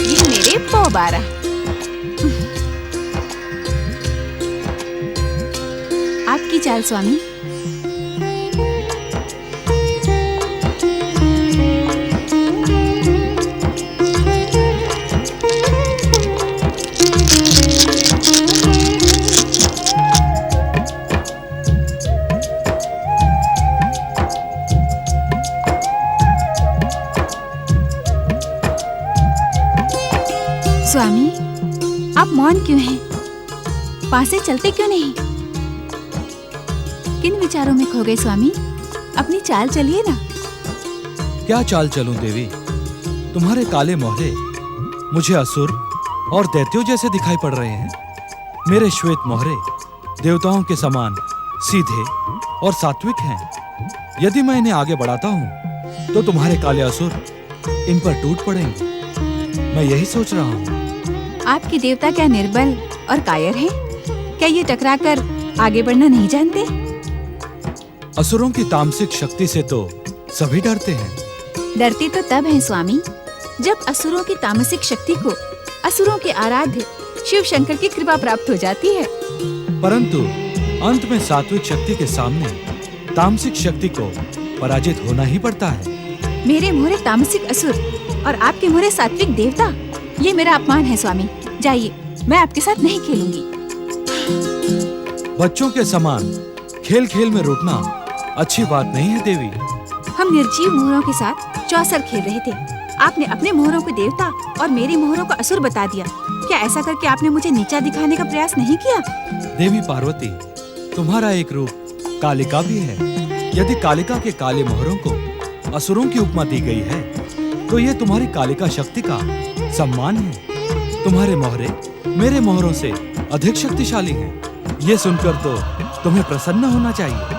ये मेरे पौ 12। आपकी चाल स्वामी। स्वामी, आप मौन क्यों हैं? पास से चलते क्यों नहीं? किन विचारों में खो गए स्वामी? अपनी चाल चलिए ना। क्या चाल चलूं देवी? तुम्हारे काले मोहरे मुझे असुर और दैत्यों जैसे दिखाई पड़ रहे हैं। मेरे श्वेत मोहरे देवताओं के समान सीधे और सात्विक हैं। यदि मैं इन्हें आगे बढ़ाता हूँ तो तुम्हारे काले असुर इन पर टूट पड़ेंगे। मैं यही सोच रहा हूँ। आपके देवता क्या निर्बल और कायर हैं? क्या ये टकराकर आगे बढ़ना नहीं जानते? असुरों की तामसिक शक्ति से तो सभी डरते हैं। डरते तो तब हैं स्वामी, जब असुरों की तामसिक शक्ति को असुरों के आराध्य शिव शंकर की कृपा प्राप्त हो जाती है। परंतु अंत में सात्विक शक्ति के सामने तामसिक शक्ति को पराजित होना ही पड़ता है। मेरे मोहरे तामसिक असुर और आपके मोहरे सात्विक देवता, ये मेरा अपमान है स्वामी। जाइए, मैं आपके साथ नहीं खेलूंगी। बच्चों के समान खेल खेल में रुकना अच्छी बात नहीं है देवी। हम निर्जीव मोहरों के साथ चौसर खेल रहे थे। आपने अपने मोहरों को देवता और मेरे मोहरों को असुर बता दिया। क्या ऐसा करके आपने मुझे नीचा दिखाने का प्रयास नहीं किया? देवी पार्वती, तुम्हारा एक रूप कालिका भी है। यदि कालिका के काले मोहरों को असुरों की उपमा दी गई है तो ये तुम्हारी कालिका शक्ति का सम्मान है। तुम्हारे मोहरे मेरे मोहरों से अधिक शक्तिशाली हैं। ये सुनकर तो तुम्हें प्रसन्न होना चाहिए।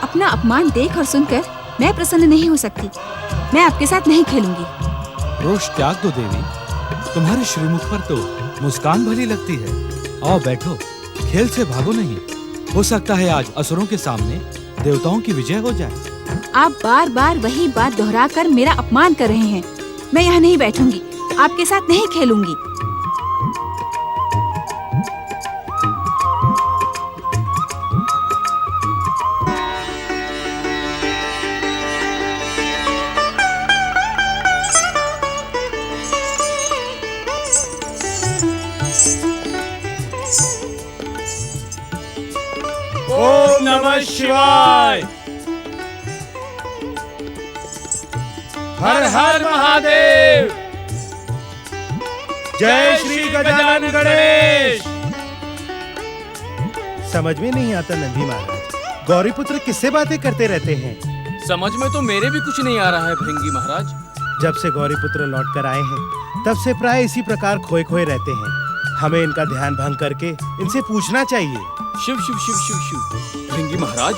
अपना अपमान देख और सुनकर मैं प्रसन्न नहीं हो सकती। मैं आपके साथ नहीं खेलूंगी। रोष त्याग दो देवी। तुम्हारे श्रीमुख पर तो मुस्कान भली लगती है। आओ बैठो, खेल से भागो नहीं। हो सकता है आज असुरों के सामने देवताओं की विजय हो जाए। आप बार बार वही बात दोहराकर मेरा अपमान कर रहे हैं। मैं यहाँ नहीं बैठूंगी, आपके साथ नहीं खेलूंगी। ओम नमः शिवाय। हर हर महादेव। जय श्री गजानन गणेश। समझ में नहीं आता नंदी महाराज, गौरी पुत्र किससे बातें करते रहते हैं? समझ में तो मेरे भी कुछ नहीं आ रहा है भृंगी महाराज। जब से गौरी पुत्र लौट कर आए हैं तब से प्राय इसी प्रकार खोए खोए रहते हैं। हमें इनका ध्यान भंग करके इनसे पूछना चाहिए। शिव शिव शिव शिव शिव। भृंगी महाराज,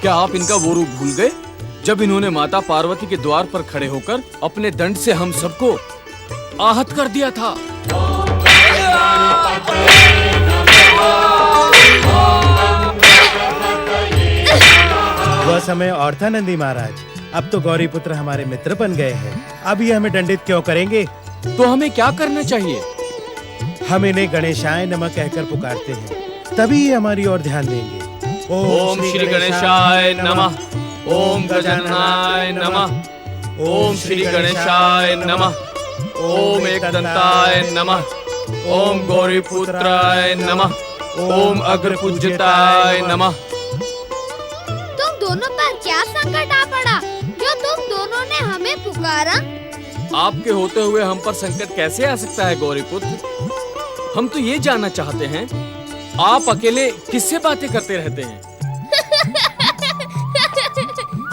क्या आप इनका वो रूप भूल गए जब इन्होंने माता पार्वती के द्वार पर खड़े होकर अपने दंड से हम सबको आहत कर दिया था? वह समय और था नंदी महाराज। अब तो गौरी पुत्र हमारे मित्र बन गए हैं। अब ये हमें दंडित क्यों करेंगे? तो हमें क्या करना चाहिए? हम इन्हें गणेशाय नमः कहकर पुकारते हैं, तभी ये हमारी ओर ध्यान देंगे। ओम श्री गणेशाय नमः। ओम गजाननाय नमः। ओम श्री गणेशाय नमः। ओम एकदंताय नमः। ओम गौरीपुत्राय नमः। ओम अग्रपूज्यताय नमः। तुम दोनों पर क्या संकट आ पड़ा जो तुम दोनों ने हमें पुकारा? आपके होते हुए हम पर संकट कैसे आ सकता है गौरीपुत्र? हम तो ये जानना चाहते हैं, आप अकेले किससे बातें करते रहते हैं?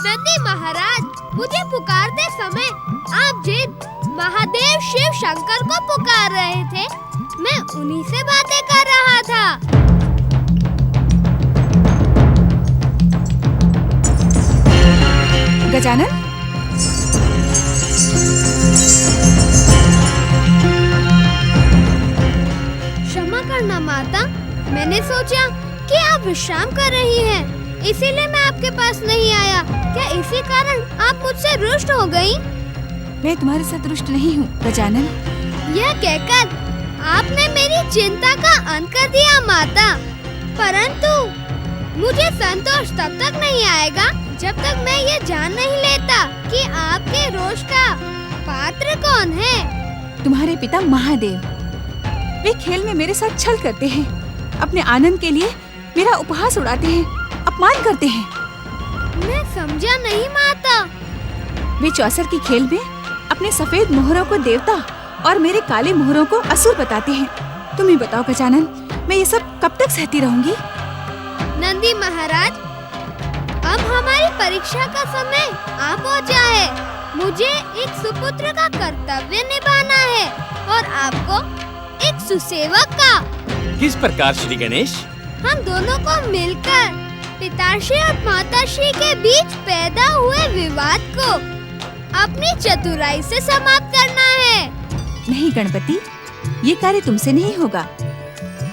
नंदी महाराज, मुझे पुकारते समय आप जिन महादेव शिव शंकर को पुकार रहे थे, मैं उन्हीं से बातें कर रहा था। गजानन, क्षमा करना माता, मैंने सोचा कि आप विश्राम कर रही हैं, इसीलिए मैं आपके पास नहीं आया। क्या इसी कारण आप मुझसे रुष्ट हो गई? मैं तुम्हारे साथ रुष्ट नहीं हूँ गजानन। यह कहकर आपने मेरी चिंता का अंत कर दिया माता। परंतु मुझे संतोष तब तक नहीं आएगा जब तक मैं ये जान नहीं लेता कि आपके रोष का पात्र कौन है। तुम्हारे पिता महादेव। वे खेल में मेरे साथ छल करते हैं, अपने आनंद के लिए मेरा उपहास उड़ाते हैं, अपमान करते हैं। मैं समझा नहीं माता। वे चौसर की खेल में अपने सफेद मोहरों को देवता और मेरे काले मोहरों को असुर बताते हैं। तुम ही बताओ गजानन, मैं ये सब कब तक सहती रहूंगी? नंदी महाराज, अब हमारी परीक्षा का समय आ पहुंचा है। मुझे एक सुपुत्र का कर्तव्य निभाना है और आपको एक सुसेवक का। किस प्रकार श्री गणेश? हम दोनों को मिलकर पिताश्री और माताश्री के बीच पैदा हुए विवाद को अपनी चतुराई से समाप्त करना है। नहीं गणपति, ये कार्य तुमसे नहीं होगा।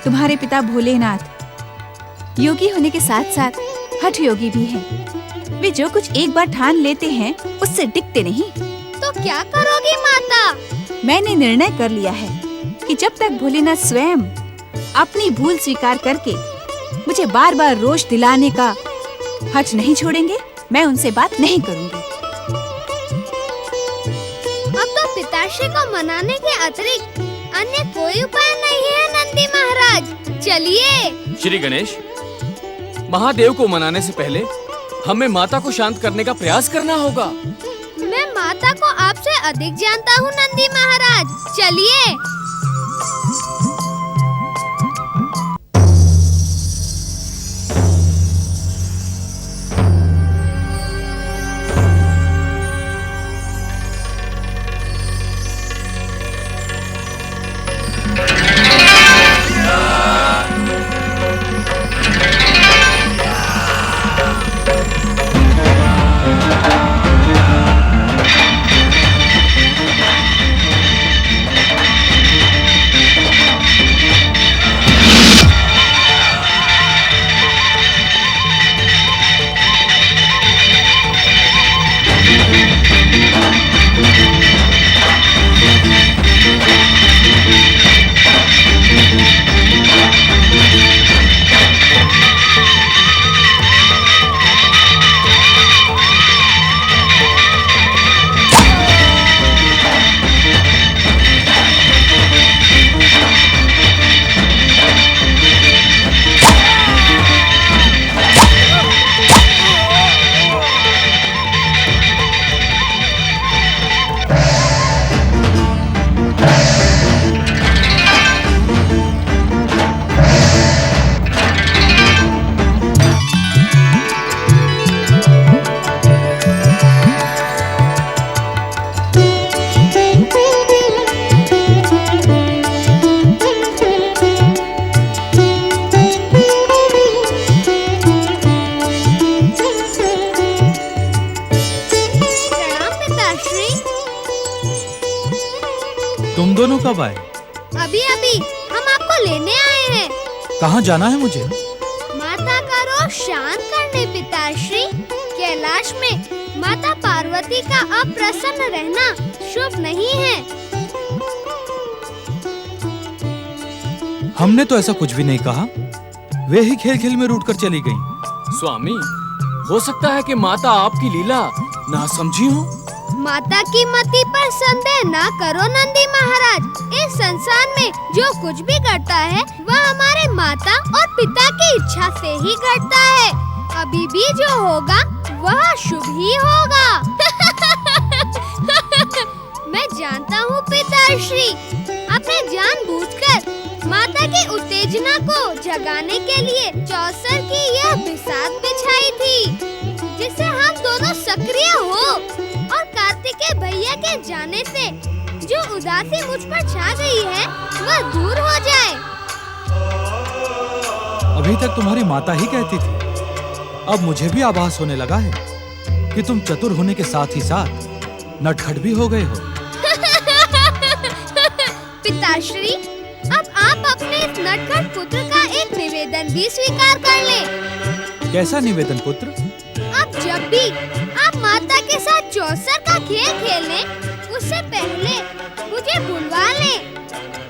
तुम्हारे पिता भोलेनाथ योगी होने के साथ साथ हठ योगी भी हैं। वे जो कुछ एक बार ठान लेते हैं उससे टिकते नहीं। तो क्या करोगी माता? मैंने निर्णय कर लिया है कि जब तक भोलेनाथ स्वयं अपनी भूल स्वीकार करके मुझे बार बार रोष दिलाने का हठ नहीं छोड़ेंगे, मैं उनसे बात नहीं करूंगी। अब तो पिताश्री को मनाने के अतिरिक्त अन्य कोई उपाय नहीं है नंदी महाराज। चलिए। श्री गणेश, महादेव को मनाने से पहले हमें माता को शांत करने का प्रयास करना होगा। मैं माता को आपसे अधिक जानता हूँ नंदी महाराज। चलिए। तुम दोनों कब आए? अभी अभी हम आपको लेने आए हैं। कहाँ जाना है मुझे? माता का रोष शांत करने पिताश्री। कैलाश में माता पार्वती का अप्रसन्न रहना शुभ नहीं है। हमने तो ऐसा कुछ भी नहीं कहा। वे ही खेल खेल में रूठकर चली गईं। स्वामी, हो सकता है कि माता आपकी लीला ना समझी हो। माता की मति पर संदेह ना करो नंदी महाराज। इस संसार में जो कुछ भी घटता है वह हमारे माता और पिता की इच्छा से ही घटता है। अभी भी जो होगा वह शुभ ही होगा। मैं जानता हूँ पिताश्री, आपने जानबूझकर माता की उत्तेजना को जगाने के लिए चौसर की यह बिसात बिछाई थी, जिससे हम दोनों सक्रिय हो और कार्तिकेय भैया के जाने से जो उदासी मुझ पर छा गई है वह दूर हो जाए। अभी तक तुम्हारी माता ही कहती थी, अब मुझे भी आभास होने लगा है कि तुम चतुर होने के साथ ही साथ नटखट भी हो गए हो। पिताश्री, अब आप अपने इस नटखट पुत्र का एक निवेदन भी स्वीकार कर लें। कैसा निवेदन पुत्र? अब जब भी आप माता के साथ चौसर का खेल खेलें, उससे पहले मुझे मुझे बुलवा लें।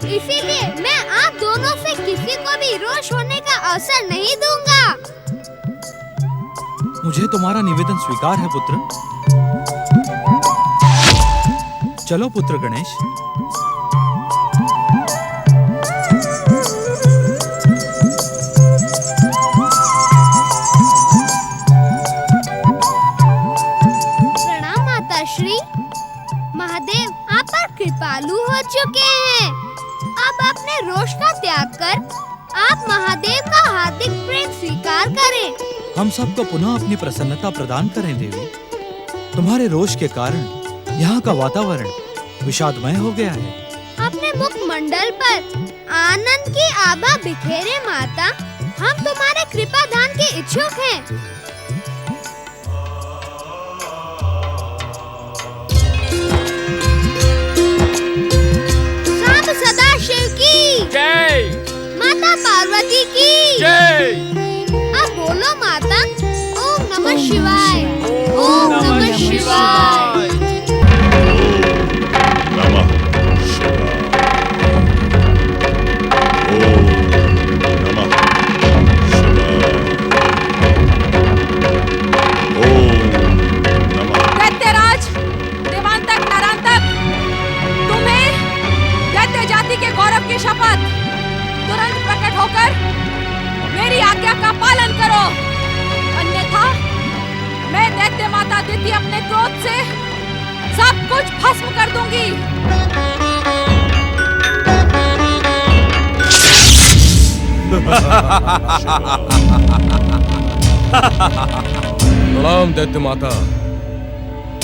इसीलिए मैं आप दोनों से किसी को भी रोष होने का अवसर नहीं दूंगा। मुझे तुम्हारा निवेदन स्वीकार है पुत्र। चलो पुत्र गणेश। प्रणाम माताश्री। महादेव आप पर कृपालु हो चुके हैं। अब अपने रोष का त्याग कर आप महादेव का हार्दिक प्रेम स्वीकार करें। हम सबको पुनः अपनी प्रसन्नता प्रदान करें देवी। तुम्हारे रोष के कारण यहाँ का वातावरण विषादमय हो गया है। अपने मुखमंडल पर आनंद की आभा बिखेरे माता। हम तुम्हारे कृपा दान के इच्छुक हैं। सांब सदाशिव की जय। माता पार्वती की जय। अब बोलो माता। ओम नमः शिवाय। ओम नमः शिवाय। नमः शिवाय। ओम नमः शिवाय। ओम नमः। दैत्यराज, देवांतक, नरांतक, तुम्हें दैत्य जाति के गौरव की शपथ। तुरंत प्रकट होकर मेरी आज्ञा का पालन करो, अन्यथा मैं दैत्य माता दिति अपने क्रोध से सब कुछ भस्म कर दूंगी। प्रणाम दैत्य माता।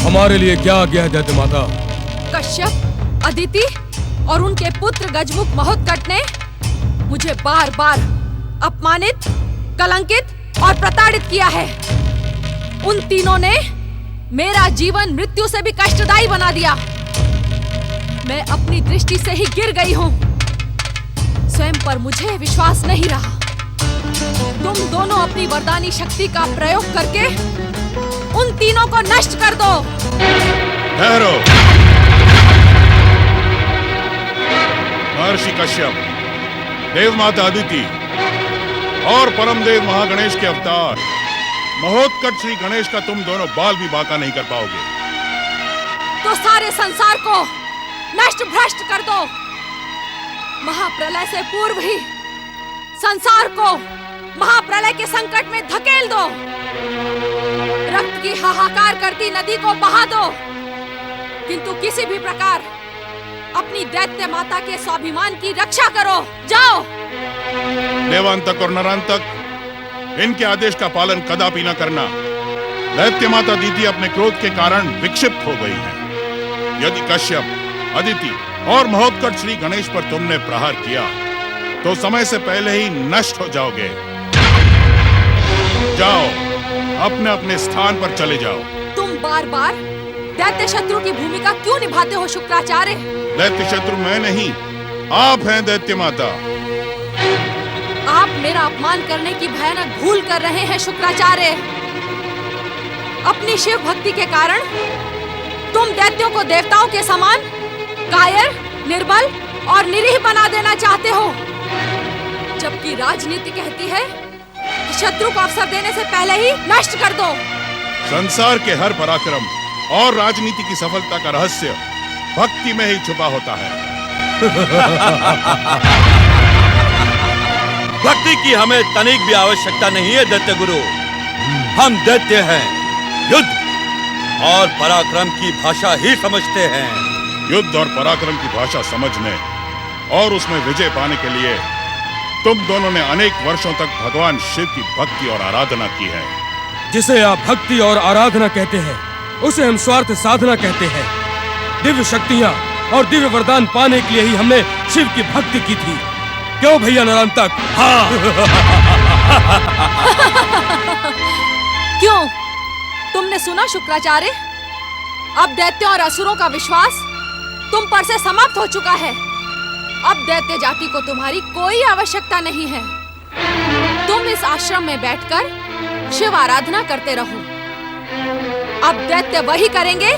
हमारे लिए क्या आज्ञा है दैत्य माता? कश्यप, अदिति और उनके पुत्र गजमुख महोत्कट ने मुझे बार बार अपमानित, कलंकित और प्रताड़ित किया है। उन तीनों ने मेरा जीवन मृत्यु से भी कष्टदायी बना दिया। मैं अपनी दृष्टि से ही गिर गई हूँ। स्वयं पर मुझे विश्वास नहीं रहा। तुम दोनों अपनी वरदानी शक्ति का प्रयोग करके उन तीनों को नष्ट कर दो। ठहरो। महर्षि कश्यप, देवमाता अदिति और परम देव महागणेश के अवतार महोत्कट श्री गणेश का तुम दोनों बाल भी बांका नहीं कर पाओगे। तो सारे संसार को नष्ट भ्रष्ट कर दो। महाप्रलय से पूर्व ही संसार को महाप्रलय के संकट में धकेल दो। रक्त की हाहाकार करती नदी को बहा दो, किंतु किसी भी प्रकार अपनी दैत्य माता के स्वाभिमान की रक्षा करो। जाओ। देवांतक और नरांतक, इनके आदेश का पालन कदापि न करना। दैत्य माता दीदी अपने क्रोध के कारण विक्षिप्त हो गई हैं। यदि कश्यप, अदिति और महोत्कट श्री गणेश पर तुमने प्रहार किया तो समय से पहले ही नष्ट हो जाओगे। जाओ, अपने अपने स्थान पर चले जाओ। तुम बार बार दैत्य शत्रु की भूमिका क्यों निभाते हो शुक्राचार्य? दैत्य शत्रु मैं नहीं, आप हैं दैत्य माता। आप मेरा अपमान करने की भयानक भूल कर रहे हैं शुक्राचार्य। अपनी शिव भक्ति के कारण तुम दैत्यों को देवताओं के समान कायर, निर्बल और निरीह बना देना चाहते हो, जबकि राजनीति कहती है कि शत्रु को अवसर देने से पहले ही नष्ट कर दो। संसार के हर पराक्रम और राजनीति की सफलता का रहस्य भक्ति में ही छुपा होता है। भक्ति की हमें तनिक भी आवश्यकता नहीं है दैत्य गुरु। हम दैत्य हैं, युद्ध और पराक्रम की भाषा ही समझते हैं। युद्ध और पराक्रम की भाषा समझने और उसमें विजय पाने के लिए तुम दोनों ने अनेक वर्षों तक भगवान शिव की भक्ति और आराधना की है। जिसे आप भक्ति और आराधना कहते हैं उसे हम स्वार्थ साधना कहते हैं। दिव्य शक्तियां और दिव्य वरदान पाने के लिए ही हमने शिव की भक्ति की थी। क्यों भैया नरांतक? हाँ। क्यों? तुमने सुना शुक्राचार्य? अब दैत्यों और असुरों का विश्वास तुम पर से समाप्त हो चुका है। अब दैत्य जाति को तुम्हारी कोई आवश्यकता नहीं है। तुम इस आश्रम में बैठकर शिव आराधना करते रहो। अब दैत्य वही करेंगे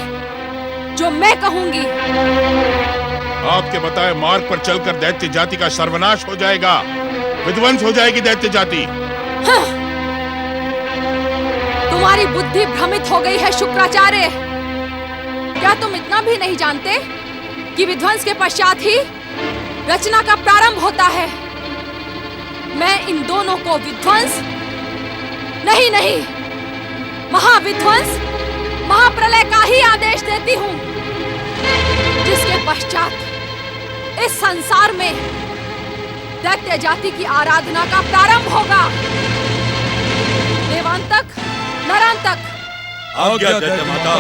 जो मैं कहूंगी। आपके बताए मार्ग पर चलकर दैत्य जाति का सर्वनाश हो जाएगा, विध्वंस हो जाएगी दैत्य जाति। तुम्हारी बुद्धि भ्रमित हो गई है शुक्राचार्य। क्या तुम इतना भी नहीं जानते कि विध्वंस के पश्चात ही रचना का प्रारंभ होता है? मैं इन दोनों को विध्वंस नहीं महाविध्वंस, महाप्रलय का ही आदेश देती हूँ, जिसके पश्चात इस संसार में दैत्य जाति की आराधना का प्रारंभ होगा। देवांतक, नरांतक, आज्ञा दैत्य माता।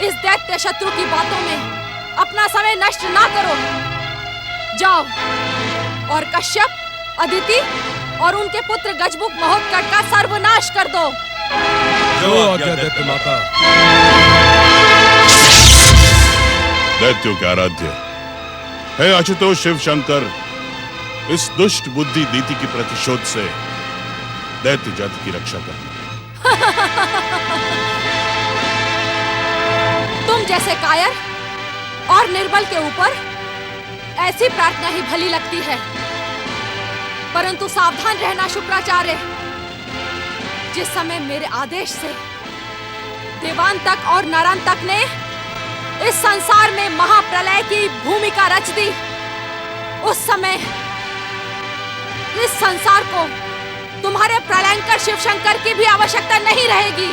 इस दैत्य शत्रु की बातों में अपना समय नष्ट ना करो। जाओ और कश्यप, अदिति और उनके पुत्र गजमुख महोत्कट का सर्वनाश कर दो। जो आज्ञा दैत्य माता। दैत्यों के आराध्य हे अच्युतोष शिव शंकर, इस दुष्ट बुद्धि दीति की प्रतिशोध से दैत्य जाति की रक्षा करना। तुम जैसे कायर और निर्बल के ऊपर ऐसी प्रार्थना ही भली लगती है, परंतु सावधान रहना शुक्राचार्य। जिस समय मेरे आदेश से देवांतक और नरांतक ने इस संसार में महाप्रलय की भूमिका रच दी, उस समय इस संसार को तुम्हारे प्रलयंकर शिवशंकर की भी आवश्यकता नहीं रहेगी।